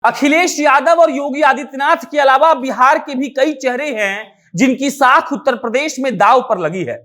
अखिलेश यादव और योगी आदित्यनाथ के अलावा बिहार के भी कई चेहरे हैं जिनकी साख उत्तर प्रदेश में दांव पर लगी है।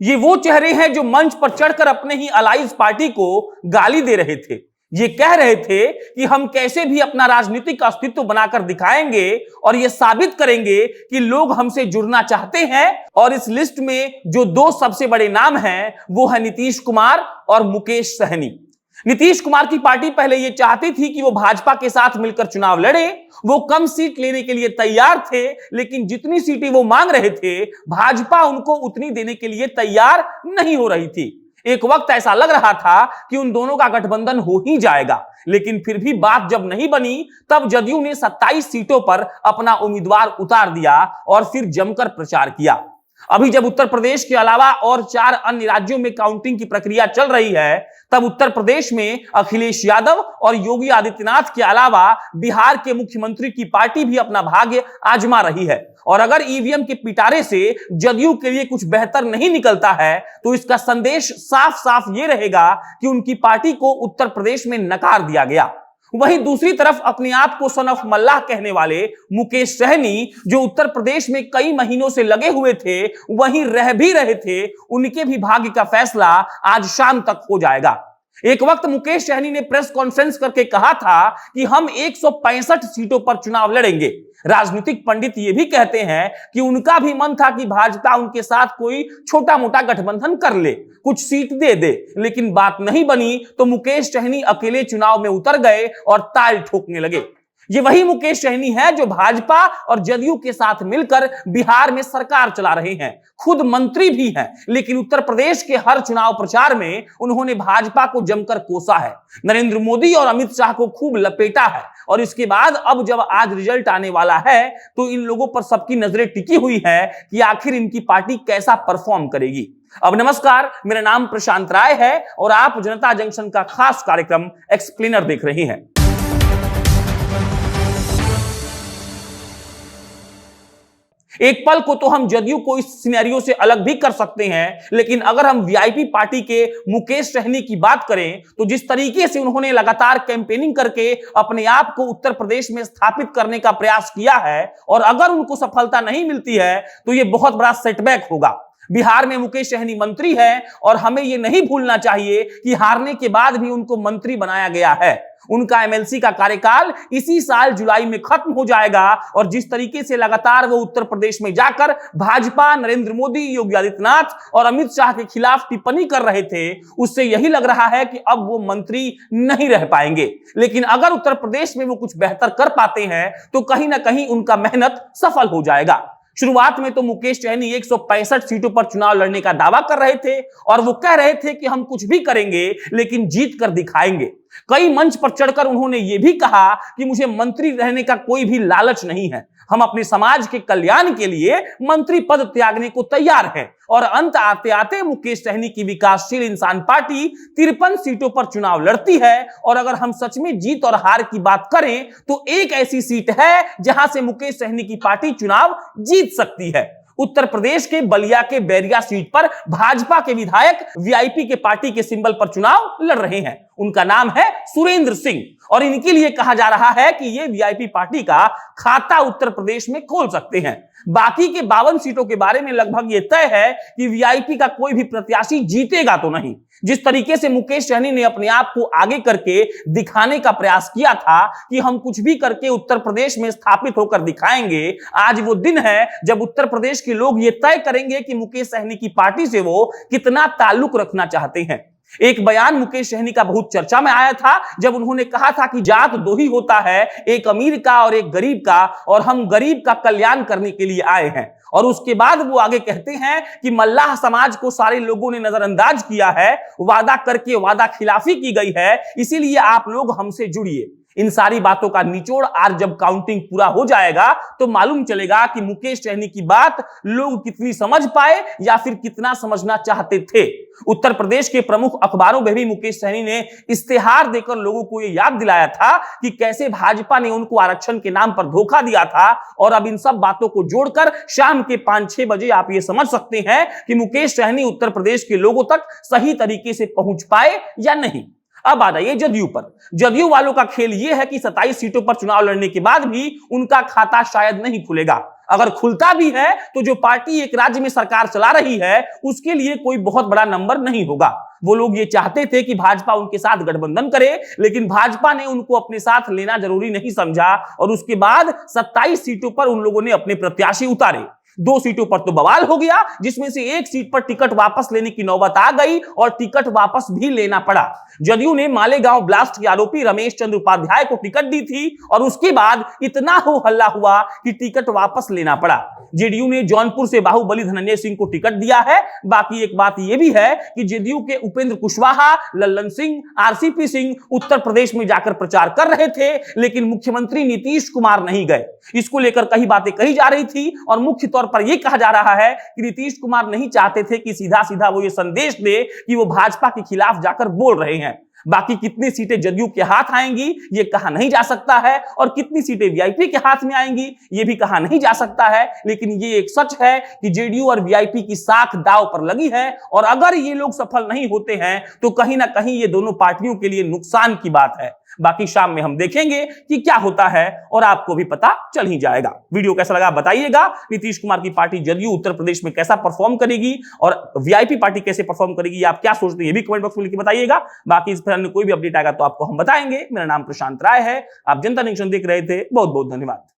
ये वो चेहरे हैं जो मंच पर चढ़कर अपने ही अलाइज पार्टी को गाली दे रहे थे। ये कह रहे थे कि हम कैसे भी अपना राजनीतिक अस्तित्व बनाकर दिखाएंगे और ये साबित करेंगे कि लोग हमसे जुड़ना चाहते हैं। और इस लिस्ट में जो दो सबसे बड़े नाम हैं वो है नीतीश कुमार और मुकेश सहनी। नीतीश कुमार की पार्टी पहले यह चाहती थी कि वो भाजपा के साथ मिलकर चुनाव लड़े। वो कम सीट लेने के लिए तैयार थे, लेकिन जितनी सीटें वो मांग रहे थे भाजपा उनको उतनी देने के लिए तैयार नहीं हो रही थी। एक वक्त ऐसा लग रहा था कि उन दोनों का गठबंधन हो ही जाएगा, लेकिन फिर भी बात जब नहीं बनी तब जदयू ने 27 सीटों पर अपना उम्मीदवार उतार दिया और फिर जमकर प्रचार किया। अभी जब उत्तर प्रदेश के अलावा और 4 अन्य राज्यों में काउंटिंग की प्रक्रिया चल रही है, तब उत्तर प्रदेश में अखिलेश यादव और योगी आदित्यनाथ के अलावा बिहार के मुख्यमंत्री की पार्टी भी अपना भाग्य आजमा रही है। और अगर ईवीएम के पिटारे से जदयू के लिए कुछ बेहतर नहीं निकलता है तो इसका संदेश साफ साफ ये रहेगा कि उनकी पार्टी को उत्तर प्रदेश में नकार दिया गया। वहीं दूसरी तरफ अपने आप को सन ऑफ मल्लाह कहने वाले मुकेश सहनी, जो उत्तर प्रदेश में कई महीनों से लगे हुए थे, वहीं रह भी रहे थे, उनके भी भाग्य का फैसला आज शाम तक हो जाएगा। एक वक्त मुकेश सहनी ने प्रेस कॉन्फ्रेंस करके कहा था कि हम 165 सीटों पर चुनाव लड़ेंगे। राजनीतिक पंडित ये भी कहते हैं कि उनका भी मन था कि भाजपा उनके साथ कोई छोटा मोटा गठबंधन कर ले, कुछ सीट दे दे, लेकिन बात नहीं बनी तो मुकेश सहनी अकेले चुनाव में उतर गए और ताल ठोकने लगे। ये वही मुकेश सहनी है जो भाजपा और जदयू के साथ मिलकर बिहार में सरकार चला रहे हैं, खुद मंत्री भी हैं, लेकिन उत्तर प्रदेश के हर चुनाव प्रचार में उन्होंने भाजपा को जमकर कोसा है, नरेंद्र मोदी और अमित शाह को खूब लपेटा है। और इसके बाद अब जब आज रिजल्ट आने वाला है तो इन लोगों पर सबकी नजरें टिकी हुई है कि आखिर इनकी पार्टी कैसा परफॉर्म करेगी। अब नमस्कार, मेरा नाम प्रशांत राय है और आप जनता जंक्शन का खास कार्यक्रम एक्सप्लेनर देख रहे हैं। एक पल को तो हम जदयू को इस सिनेरियो से अलग भी कर सकते हैं, लेकिन अगर हम वीआईपी पार्टी के मुकेश सहनी की बात करें तो जिस तरीके से उन्होंने लगातार कैंपेनिंग करके अपने आप को उत्तर प्रदेश में स्थापित करने का प्रयास किया है, और अगर उनको सफलता नहीं मिलती है तो यह बहुत बड़ा सेटबैक होगा। बिहार में मुकेश सहनी मंत्री है और हमें यह नहीं भूलना चाहिए कि हारने के बाद भी उनको मंत्री बनाया गया है। उनका एमएलसी का कार्यकाल इसी साल जुलाई में खत्म हो जाएगा और जिस तरीके से लगातार वो उत्तर प्रदेश में जाकर भाजपा, नरेंद्र मोदी, योगी आदित्यनाथ और अमित शाह के खिलाफ टिप्पणी कर रहे थे, उससे यही लग रहा है कि अब वो मंत्री नहीं रह पाएंगे। लेकिन अगर उत्तर प्रदेश में वो कुछ बेहतर कर पाते हैं तो कहीं ना कहीं उनका मेहनत सफल हो जाएगा। शुरुआत में तो मुकेश सहनी 165 सीटों पर चुनाव लड़ने का दावा कर रहे थे और वो कह रहे थे कि हम कुछ भी करेंगे लेकिन जीत कर दिखाएंगे। कई मंच पर चढ़कर उन्होंने ये भी कहा कि मुझे मंत्री रहने का कोई भी लालच नहीं है, हम अपने समाज के कल्याण के लिए मंत्री पद त्यागने को तैयार हैं। और अंत आते आते मुकेश सहनी की विकासशील इंसान पार्टी 53 सीटों पर चुनाव लड़ती है। और अगर हम सच में जीत और हार की बात करें तो एक ऐसी सीट है जहां से मुकेश सहनी की पार्टी चुनाव जीत सकती है। उत्तर प्रदेश के बलिया के बैरिया सीट पर भाजपा के विधायक वीआईपी के पार्टी के सिंबल पर चुनाव लड़ रहे हैं। उनका नाम है सुरेंद्र सिंह और इनके लिए कहा जा रहा है कि ये वीआईपी पार्टी का खाता उत्तर प्रदेश में खोल सकते हैं। बाकी के 52 सीटों के बारे में लगभग ये तय है कि वीआईपी का कोई भी प्रत्याशी जीतेगा तो नहीं। जिस तरीके से मुकेश सहनी ने अपने आप को आगे करके दिखाने का प्रयास किया था कि हम कुछ भी करके उत्तर प्रदेश में स्थापित होकर दिखाएंगे, आज वो दिन है जब उत्तर प्रदेश के लोग ये तय करेंगे कि मुकेश सहनी की पार्टी से वो कितना ताल्लुक रखना चाहते हैं। एक बयान मुकेश सहनी का बहुत चर्चा में आया था जब उन्होंने कहा था कि जात दो ही होता है, एक अमीर का और एक गरीब का, और हम गरीब का कल्याण करने के लिए आए हैं। और उसके बाद वो आगे कहते हैं कि मल्लाह समाज को सारे लोगों ने नजरअंदाज किया है, वादा करके वादा खिलाफी की गई है, इसीलिए आप लोग हमसे जुड़िए। इन सारी बातों का निचोड़ आज जब काउंटिंग पूरा हो जाएगा तो मालूम चलेगा कि मुकेश सहनी की बात लोग कितनी समझ पाए या फिर कितना समझना चाहते थे। उत्तर प्रदेश के प्रमुख अखबारों में भी मुकेश सहनी ने इस्तेहार देकर लोगों को यह याद दिलाया था कि कैसे भाजपा ने उनको आरक्षण के नाम पर धोखा दिया था। और अब इन सब बातों को जोड़कर शाम के 5-6 बजे आप ये समझ सकते हैं कि मुकेश सहनी उत्तर प्रदेश के लोगों तक सही तरीके से पहुंच पाए या नहीं। अब आ जाइए जदयू पर। जदयू वालों का खेल यह है कि 27 सीटों पर चुनाव लड़ने के बाद भी उनका खाता शायद नहीं खुलेगा। अगर खुलता भी है तो जो पार्टी एक राज्य में सरकार चला रही है उसके लिए कोई बहुत बड़ा नंबर नहीं होगा। वो लोग ये चाहते थे कि भाजपा उनके साथ गठबंधन करे, लेकिन भाजपा ने उनको अपने साथ लेना जरूरी नहीं समझा और उसके बाद 27 सीटों पर उन लोगों ने अपने प्रत्याशी उतारे। 2 सीटों पर तो बवाल हो गया, जिसमें से एक सीट पर टिकट वापस लेने की नौबत आ गई और टिकट वापस भी लेना पड़ा। जदयू ने मालेगांव ब्लास्ट के आरोपी रमेश चंद्र उपाध्याय को टिकट दी थी और उसके बाद इतना हो हल्ला हुआ कि टिकट वापस लेना पड़ा। जेडीयू ने जौनपुर से बाहुबली धनंजय सिंह को टिकट दिया है। बाकी एक बात यह भी है कि जेडीयू के उपेंद्र कुशवाहा, लल्लन सिंह, आरसीपी सिंह उत्तर प्रदेश में जाकर प्रचार कर रहे थे, लेकिन मुख्यमंत्री नीतीश कुमार नहीं गए। इसको लेकर कई बातें कही जा रही थी और मुख्य तौर पर यह कहा जा रहा है कि नीतीश कुमार नहीं चाहते थे कि सीधा सीधा वो ये संदेश दे कि वो भाजपा के खिलाफ जाकर बोल रहे हैं। बाकी कितनी सीटें जदयू के हाथ आएंगी ये कहा नहीं जा सकता है और कितनी सीटें वीआईपी के हाथ में आएंगी ये भी कहा नहीं जा सकता है, लेकिन ये एक सच है कि जेडीयू और वीआईपी की साख दांव पर लगी है और अगर ये लोग सफल नहीं होते हैं तो कहीं ना कहीं ये दोनों पार्टियों के लिए नुकसान की बात है। बाकी शाम में हम देखेंगे कि क्या होता है और आपको भी पता चल ही जाएगा। वीडियो कैसा लगा बताइएगा। नीतीश कुमार की पार्टी जदयू उत्तर प्रदेश में कैसा परफॉर्म करेगी और वीआईपी पार्टी कैसे परफॉर्म करेगी, आप क्या सोचते हैं ये भी कमेंट बॉक्स में लिख के बताइएगा। बाकी इस पर कोई भी अपडेट आएगा तो आपको हम बताएंगे। मेरा नाम प्रशांत राय है, आप जनता जंक्शन देख रहे थे। बहुत बहुत धन्यवाद।